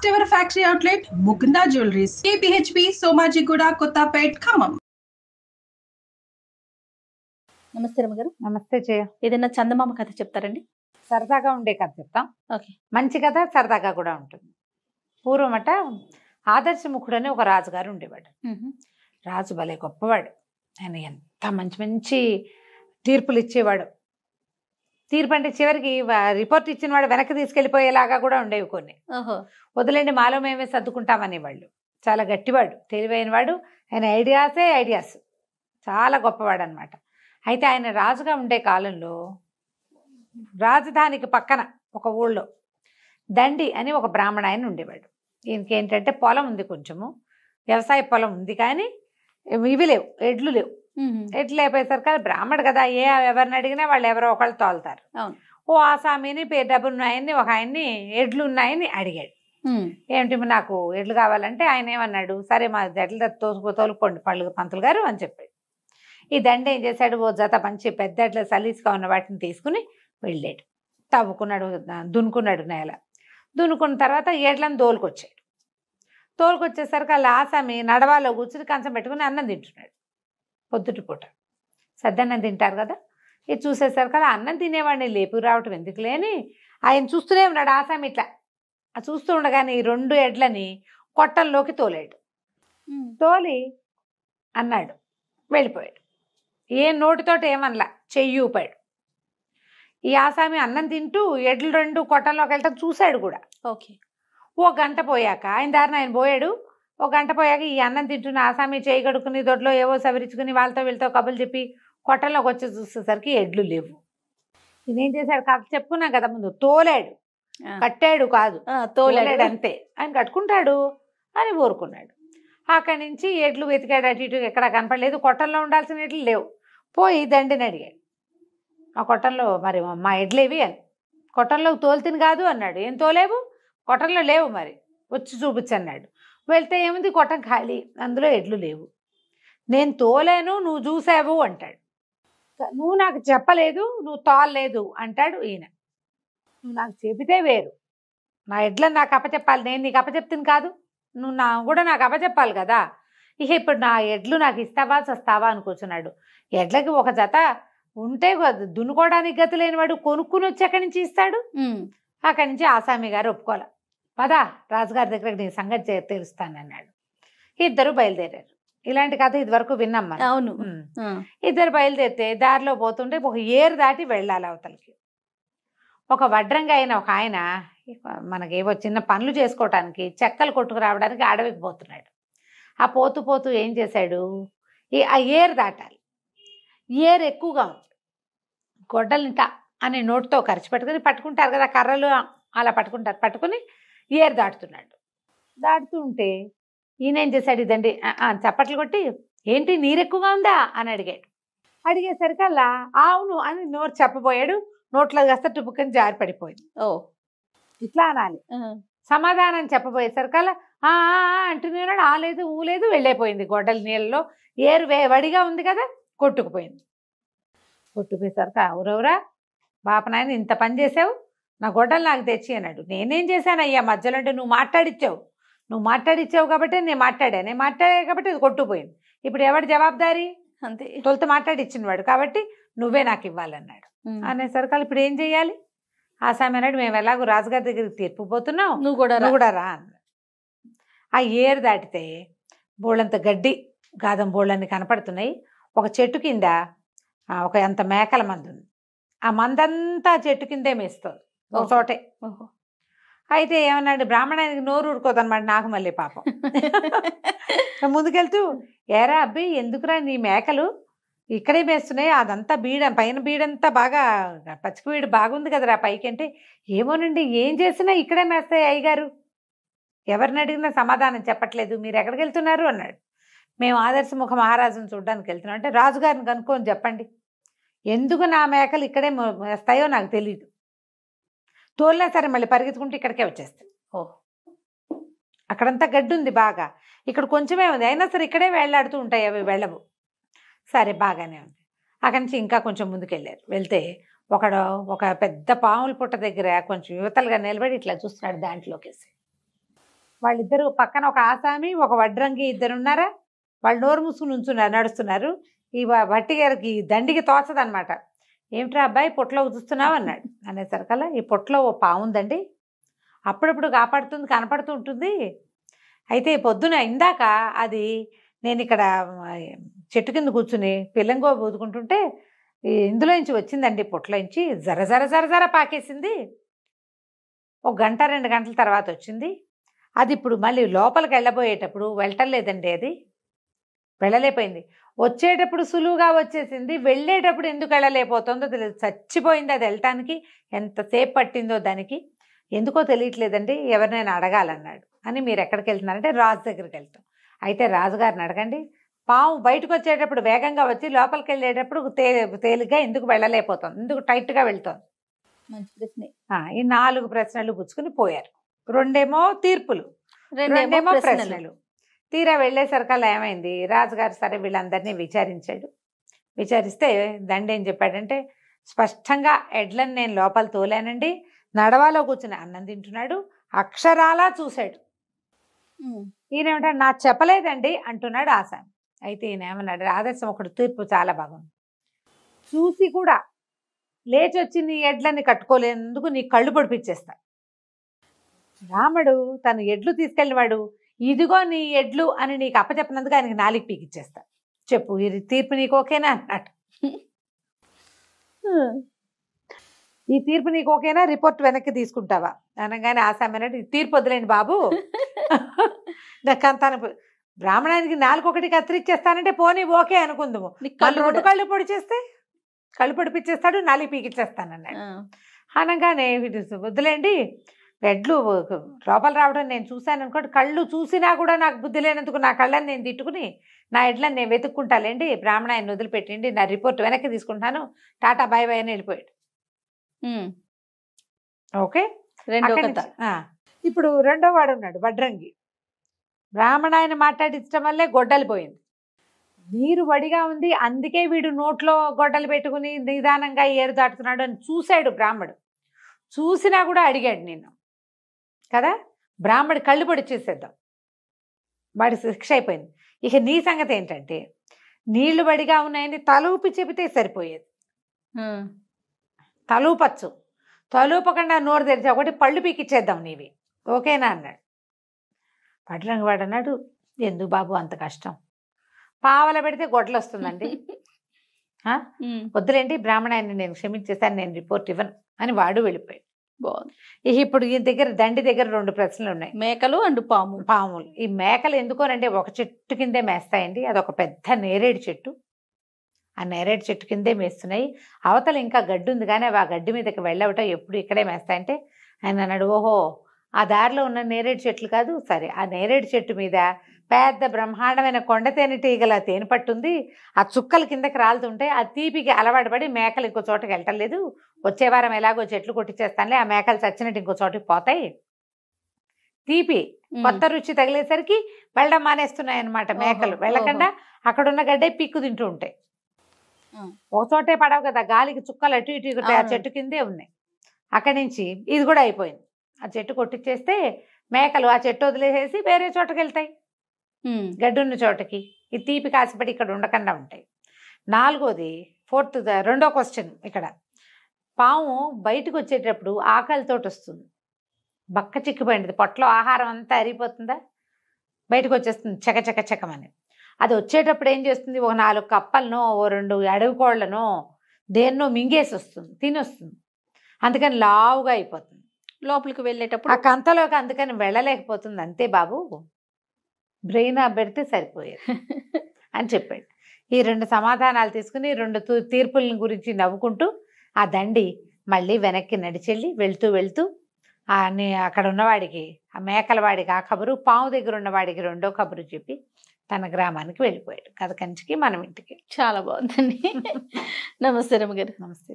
First ever factory outlet Mukunda jewelleries, KPHP, Somajiguda, Kothapet, Khammam. నమస్తే రమగారు. నమస్తే జయ. ఏదైనా చందమామ కథ చెప్తారండి? సరదాగా ఉండే కథ చెప్తాం. ఓకే. మంచి కథ, సరదాగా కూడా ఉంటుంది. పూర్వమట ఆదర్శముఖుడు అని ఒక రాజుగారు ఉండేవాడు. రాజు భలే గొప్పవాడు. ఆయన ఎంత మంచి మంచి తీర్పులు ఇచ్చేవాడు. తీర్పు అంటే చివరికి రిపోర్ట్ ఇచ్చిన వాడు వెనక్కి తీసుకెళ్ళిపోయేలాగా కూడా ఉండేవి కొన్ని. వదిలేండి మాలో మేమే సర్దుకుంటామనేవాళ్ళు. చాలా గట్టివాడు, తెలివైన వాడు. ఆయన ఐడియాస్ చాలా గొప్పవాడు అనమాట. అయితే ఆయన రాజుగా ఉండే కాలంలో రాజధానికి పక్కన ఒక ఊళ్ళో దండి అని ఒక బ్రాహ్మణ ఆయన ఉండేవాడు. ఈయనకి ఏంటంటే పొలం ఉంది, కొంచెము వ్యవసాయ పొలం ఉంది, కానీ ఇవి లేవు, ఎడ్లు లేవు. ఎడ్లు అయిపోయేసరికి బ్రాహ్మడు కదా, ఎవరిని అడిగినా వాళ్ళు ఎవరో ఒకళ్ళు తోలుతారు. ఓ ఆసామిని డబ్బులు ఉన్నాయని ఒక ఆయన్ని ఎడ్లు ఉన్నాయని అడిగాడు. ఏమిటి నాకు ఎడ్లు కావాలంటే ఆయన ఏమన్నాడు, సరే మా ఎడ్ల తోలుకోండి పంతులు గారు అని చెప్పాడు. ఈ దండ ఏం చేశాడు, ఓ జత మంచి పెద్ద ఎడ్ల సలీసుగా ఉన్న వాటిని తీసుకుని వెళ్ళాడు. తవ్వుకున్నాడు, దున్నుకున్నాడు నేల. దున్నుకున్న తర్వాత ఎడ్లను తోలుకొచ్చేసరికి వాళ్ళ ఆసామి నడవాలో కూర్చుని కంచం పెట్టుకుని అన్నం తింటున్నాడు. పొద్దుటి పూట సద్దన్నం తింటారు కదా. ఇది చూసేసరికి అలా అన్నం తినేవాడిని లేపు రావటం ఎందుకు లేని ఆయన చూస్తూనే ఉన్నాడు. ఆసామి ఇట్లా చూస్తూ ఉండగానే ఈ 2 ఎడ్లని కొట్టంలోకి తోలాడు. తోలి అన్నాడు, వెళ్ళిపోయాడు. ఏ నోటితోటి ఏమనలా, చెయ్యి ఊపాడు. ఈ ఆసామి అన్నం తింటూ ఎడ్లు 2 కొట్టంలోకి వెళ్ళటం చూశాడు కూడా. ఓకే. ఓ గంట పోయాక ఆయన దారిన ఆయన పోయాడు. ఒక గంట పోయాక ఈ అన్నం తింటున్న ఆసామి చేయి కడుక్కుని దొడ్లో ఏవో సవరించుకుని వీళ్ళతో కబుర్లు చెప్పి కొట్టంలోకి వచ్చి చూసేసరికి ఎడ్లు లేవు. ఇదేం చేశాడు, కథ చెప్పుకున్నా కదా ముందు, తోలాడు, కట్టాడు కాదు, తోలాడు అంతే. ఆయన కట్టుకుంటాడు అని ఊరుకున్నాడు. అక్కడి నుంచి ఎడ్లు వెతికాడు, అటు ఇటు ఎక్కడ కనపడలేదు. కొట్టంలో ఉండాల్సిన ఎడ్లు లేవు. పోయి దండిని అడిగాడు, ఆ కొట్టంలో మరి మా ఎడ్లేవి అని. కొట్టంలోకి తోలుతిని కాదు అన్నాడు. ఏం తోలేవు, కొట్టంలో లేవు, మరి వచ్చి చూపించు అన్నాడు. వెళ్తే ఏముంది, కొట్టం ఖాళీ, అందులో ఎడ్లు లేవు. నేను తోలేను, నువ్వు చూసావు అంటాడు. నువ్వు నాకు చెప్పలేదు, నువ్వు తోలలేదు అంటాడు ఈయన. నువ్వు నాకు చెబితే వేరు, నా ఎడ్లను నాకు అప్పచెప్పాలి, నేను నీకు అప్పచెప్తుంది కాదు, నువ్వు కూడా నాకు అప్పచెప్పాలి కదా. ఇక ఇప్పుడు నా ఎడ్లు నాకు ఇస్తావా చస్తావా అని కూర్చున్నాడు. ఎడ్లకి ఒక జత ఉంటే దున్నుకోవడానికి గతి లేనివాడు కొనుక్కుని వచ్చి ఎక్కడి నుంచి ఇస్తాడు. అక్కడి నుంచి ఆసామి గారు ఒప్పుకోలే. పదా రాజుగారి దగ్గరకు నీ సంగతి తెలుస్తానన్నాడు. ఇద్దరు బయలుదేరారు. ఇలాంటి కథ ఇదివరకు విన్నాం మనం. అవును. ఇద్దరు బయలుదేరితే దారిలో పోతుంటే ఒక ఏరు దాటి వెళ్ళాలి అవతలకి. ఒక వడ్రంగా అయిన ఒక ఆయన మనకేవో చిన్న పనులు చేసుకోవటానికి చెక్కలు కొట్టుకు రావడానికి అడవికి పోతున్నాడు. ఆ పోతూ ఏం చేశాడు, ఆ ఏరు దాటాలి. ఏరు ఎక్కువగా ఉంది. గొడ్డలింట అనే నోటితో ఖర్చు పట్టుకుంటారు కదా కర్రలు, అలా పట్టుకుని ఏరు దాటుతున్నాడు. దాటుతూ ఉంటే ఈయన ఏం చేశాడు, ఇదండి చప్పట్లు కొట్టి ఏంటి నీరు ఎక్కువగా ఉందా అని అడిగాడు. అడిగేసరికి అలా అవును అని నోరు చెప్పబోయాడు. నోట్లో కాస్త టుపుక్కని జారి పడిపోయింది. ఇట్లా అనాలి. సమాధానం చెప్పబోయేసరికి అలా అంటున్నాడు. ఆలేదు ఊలేదు వెళ్ళైపోయింది. గొడ్డలి నీళ్ళలో ఏరు వడిగా ఉంది కదా, కొట్టుకుపోయింది. కొట్టుకుపోయేసరికి ఊరవురా బాపనాయన ఇంత పని చేసావు, నా గొడ్డలు నాకు తెచ్చి అన్నాడు. నేనేం చేశాను అయ్యా మధ్యలో అంటే, నువ్వు మాట్లాడిచ్చావు కాబట్టి నేను మాట్లాడా కాబట్టి అది కొట్టుకుపోయింది. ఇప్పుడు ఎవడు జవాబుదారీ, అంతే. తొలుత మాట్లాడిచ్చిన వాడు కాబట్టి నువ్వే నాకు ఇవ్వాలన్నాడు. అనేసరికి ఇప్పుడు ఏం చెయ్యాలి, ఆసామి అన్నాడు, మేము ఎలాగో రాజుగారి దగ్గరికి తీర్పు పోతున్నావు, నువ్వు కూడా రా అన్నాడు. ఆ ఏరు దాటితే బోళ్ళంత గడ్డి గాదం బోళ్ళని కనపడుతున్నాయి. ఒక చెట్టు కింద ఒక అంత మేకల మందు ఉంది. ఆ మందంతా చెట్టు కిందే మేస్తుంది ఒక చోటే. అయితే ఏమన్నాడు, బ్రాహ్మణానికి నోరు ఊరుకోదన్నమాట. నాకు మళ్ళీ పాపం ముందుకెళ్తూ, ఏరా అబ్బి ఎందుకురా నీ మేకలు ఇక్కడే మేస్తున్నాయి, అదంతా పైన బీడంతా బాగా పచ్చిక బీడు బాగుంది కదరా పైకి అంటే, ఏమోనండి ఏం చేసినా ఇక్కడే మేస్తాయి అయ్యగారు, ఎవరిని అడిగినా సమాధానం చెప్పట్లేదు, మీరు ఎక్కడికి వెళ్తున్నారు అన్నాడు. మేము ఆదర్శముఖ మహారాజును చూడడానికి వెళ్తున్నాం అంటే, రాజుగారిని కనుక్కొని చెప్పండి, ఎందుకు నా మేకలు ఇక్కడే మేస్తాయో నాకు తెలియదు, తోలినా సరే మళ్ళీ పరిగెత్తుకుంటూ ఇక్కడికే వచ్చేస్తాయి. అక్కడంతా గడ్డి ఉంది బాగా, ఇక్కడ కొంచెమే ఉంది, అయినా సరే ఇక్కడే వేళ్లాడుతూ ఉంటాయి, అవి వెళ్ళవు. సరే బాగానే ఉంది. అక్కడి నుంచి ఇంకా కొంచెం ముందుకెళ్ళారు. వెళ్తే ఒక పెద్ద పాముల పుట్ట దగ్గర కొంచెం యువతలుగా నిలబడి ఇట్లా చూస్తున్నాడు దాంట్లోకేసి. వాళ్ళిద్దరు పక్కన ఒక ఆసామి ఒక వడ్రంగి ఇద్దరు ఉన్నారా, వాళ్ళు నోరు మూసుకుని ఉంచున్నారు, నడుస్తున్నారు. ఈ భట్టి గారికి దండికి తోచదనమాట. ఏమిట్రా అబ్బాయి పొట్టలో చూస్తున్నావు అన్నాడు. అనేసరికల్లా ఈ పొట్టలో ఓ పాము ఉందండి, అప్పుడప్పుడు కాపాడుతుంది, కనపడుతూ ఉంటుంది. అయితే పొద్దున ఇందాక అది నేను ఇక్కడ చెట్టు కింద కూర్చుని పిల్లంగో ఊదుకుంటుంటే ఇందులో నుంచి వచ్చిందండి, పొట్టలో నుంచి జర జర జర జర పాకేసింది. ఒక గంట 2 గంటల తర్వాత వచ్చింది. అది ఇప్పుడు మళ్ళీ లోపలికి వెళ్ళబోయేటప్పుడు వెళ్ళటం లేదండి, అది వెళ్ళలేకపోయింది. వచ్చేటప్పుడు సులువుగా వచ్చేసింది, వెళ్ళేటప్పుడు ఎందుకు వెళ్ళలేకపోతుందో తెలియదు. చచ్చిపోయింది అది వెళ్ళటానికి, ఎంతసేపు పట్టిందో దానికి ఎందుకో తెలియట్లేదండి, ఎవరినైనా అడగాలన్నాడు. అని మీరు ఎక్కడికి వెళ్తున్నారంటే రాజు దగ్గరికి వెళ్తాం. అయితే రాజుగారిని అడగండి, పాము బయటకు వచ్చేటప్పుడు వేగంగా వచ్చి లోపలికి వెళ్ళేటప్పుడు తేలిగ్గా ఎందుకు వెళ్ళలేకపోతుంది, ఎందుకు టైట్గా వెళ్తుంది? మంచి ప్రశ్నే. ఈ 4 ప్రశ్నలు పుచ్చుకుని పోయారు. 2 తీర్పులు, 2 ప్రశ్నలు. తీరా వెళ్ళేసరికల్లా ఏమైంది, రాజుగారు సరే వీళ్ళందరినీ విచారించాడు. విచారిస్తే దండ ఏం చెప్పాడంటే, స్పష్టంగా ఎడ్లను నేను లోపల తోలానండి, నడవాలో కూర్చుని అన్నం తింటున్నాడు, అక్షరాలా చూశాడు. ఈయనేమంటాడు, నాకు చెప్పలేదండి అంటున్నాడు ఆసామి. అయితే ఈయన ఏమన్నాడు, ఆదర్శం ఒకటి తీర్పు చాలా బాగుంది, చూసి కూడా లేచి వచ్చి నీ ఎడ్లని కట్టుకోలేనందుకు నీ కళ్ళు పొడిపించేస్తా. రాముడు తను ఎడ్లు తీసుకెళ్ళినవాడు, ఇదిగో నీ ఎడ్లు అని నీకు అప్పచెప్పినందుకు ఆయనకి 4 పీకిచ్చేస్తా, చెప్పు ఈ తీర్పు నీకు ఓకేనా అన్నాడు. ఈ తీర్పు నీకు ఓకేనా, రిపోర్ట్ వెనక్కి తీసుకుంటావా అనగానే ఆసామి అన్నాడు, ఈ తీర్పు వదిలేండి బాబు, తను బ్రాహ్మణానికి 4 కత్తిరిచ్చేస్తానంటే పోనీ ఓకే అనుకుందాము, వాళ్ళు 2 కళ్ళు పొడి చేస్తే కళ్ళు పొడిపించేస్తాడు, 4 పీకిచ్చేస్తానన్నాడు. అనగానే వద్దులేండి, ఎడ్లు లోపల రావడం నేను చూశాను అనుకోండి, కళ్ళు చూసినా కూడా నాకు బుద్ధి లేనందుకు నా కళ్ళని నేను తిట్టుకుని నా ఎడ్లని నేను వెతుక్కుంటాలేండి, బ్రాహ్మణ ఆయన వదిలిపెట్టండి, నా రిపోర్ట్ వెనక్కి తీసుకుంటాను, టాటా బాయ్ బాయ్ అని వెళ్ళిపోయాడు. ఓకే, ఇప్పుడు 2వ వాడు ఉన్నాడు వడ్రంగి. బ్రాహ్మణ ఆయన మాట్లాడించడం వల్లే గొడ్డలు పోయింది, నీరు వడిగా ఉంది, అందుకే వీడు నోట్లో గొడ్డలు పెట్టుకుని నిదానంగా ఏరు దాటుతున్నాడు అని చూశాడు బ్రాహ్మడు. చూసినా కూడా అడిగాడు నిన్ను కదా, బ్రాహ్మడి కళ్ళు పొడి చేసేద్దాం, వాడి శిక్ష అయిపోయింది. ఇక నీ సంగతి ఏంటంటే, నీళ్లు వడిగా ఉన్నాయని తలూపి చెబితే సరిపోయేది, తలూపచ్చు, తలూపకుండా నోరు తెరిచి ఒకటి పళ్ళు పీకిచ్చేద్దాం నీవి, ఓకేనా అన్నాడు. వడ్రంగి వాడు అన్నాడు, ఎందుకు బాబు అంత కష్టం, పావల పెడితే గొడ్డలు వస్తుందండి, వద్దులేండి బ్రాహ్మణ ఆయన నేను క్షమించేస్తాను, నేను రిపోర్ట్ ఇవ్వను అని వాడు వెళ్ళిపోయాడు. ఇప్పుడు ఈ దండి దగ్గర 2 ప్రశ్నలు ఉన్నాయి, మేకలు అండ్ పాములు. ఈ మేకలు ఎందుకోనంటే ఒక చెట్టు కిందే మేస్తాయండి, అదొక పెద్ద నేరేడు చెట్టు, ఆ నేరేడు చెట్టు కిందే మేస్తున్నాయి, అవతల ఇంకా గడ్డి ఉంది కానీ అవి ఆ గడ్డి మీదకి వెళ్ళవటం ఎప్పుడు ఇక్కడే మేస్తాయంటే ఆయన అన్నాడు, ఓహో ఆ దారిలో ఉన్న నేరేడు చెట్లు కాదు, సరే ఆ నేరేడు చెట్టు మీద పెద్ద బ్రహ్మాండమైన కొండ తేనెటీగల తేనె పట్టుంది, ఆ చుక్కలు కిందకి రాలుతుంటే ఆ తీపికి అలవాటు పడి మేకలు ఇంకో చోటకి వెళ్ళటం లేదు, వచ్చే వారం ఎలాగో చెట్లు కొట్టించేస్తానులే, ఆ మేకలు చచ్చినట్టు ఇంకో చోటకి పోతాయి, తీపి కొత్త రుచి తగిలేసరికి వెళ్ళడం మానేస్తున్నాయి అన్నమాట మేకలు, వెళ్ళకుండా అక్కడున్న గడ్డే పిక్కు తింటూ ఉంటాయి. ఒక చోటే పడవు కదా, గాలికి చుక్కలు అటు ఇటు ఆ చెట్టు కిందే ఉన్నాయి. అక్కడి నుంచి ఇది కూడా అయిపోయింది, ఆ చెట్టు కొట్టించేస్తే మేకలు ఆ చెట్టు వదిలేసేసి వేరే చోటకి వెళ్తాయి, గడ్డున్న చోటకి, ఈ తీపి కాసిపడి ఇక్కడ ఉండకుండా ఉంటాయి. 2వ క్వశ్చన్, ఇక్కడ పాము బయటకు వచ్చేటప్పుడు ఆకలితో వస్తుంది, బక్క చిక్కిపోయింది, పొట్టలో ఆహారం అంతా అరిగిపోతుందా, బయటకు వచ్చేస్తుంది చకచక చకమని. అది వచ్చేటప్పుడు ఏం చేస్తుంది, ఒక 4 కప్పలనో ఓ 2 అడవి కోళ్లనో దేన్నో మింగేసి వస్తుంది, తినొస్తుంది, అందుకని లావుగా అయిపోతుంది, లోపలికి వెళ్ళేటప్పుడు ఆ కంతలోకి అందుకని వెళ్ళలేకపోతుంది, అంతే బాబు బ్రెయిన్ పెడితే సరిపోయేది అని చెప్పాడు. ఈ 2 సమాధానాలు తీసుకుని 2 తీర్పుల గురించి నవ్వుకుంటూ ఆ దండి మళ్ళీ వెనక్కి నడిచెళ్ళి వెళ్తూ అక్కడ ఉన్నవాడికి, ఆ మేకల వాడికి ఆ కబురు, పాము దగ్గర ఉన్నవాడికి 2వ కబురు చెప్పి తన గ్రామానికి వెళ్ళిపోయాడు. కథ కంచికి మనం ఇంటికి. చాలా బాగుందండి. నమస్తే రమగారు. నమస్తే.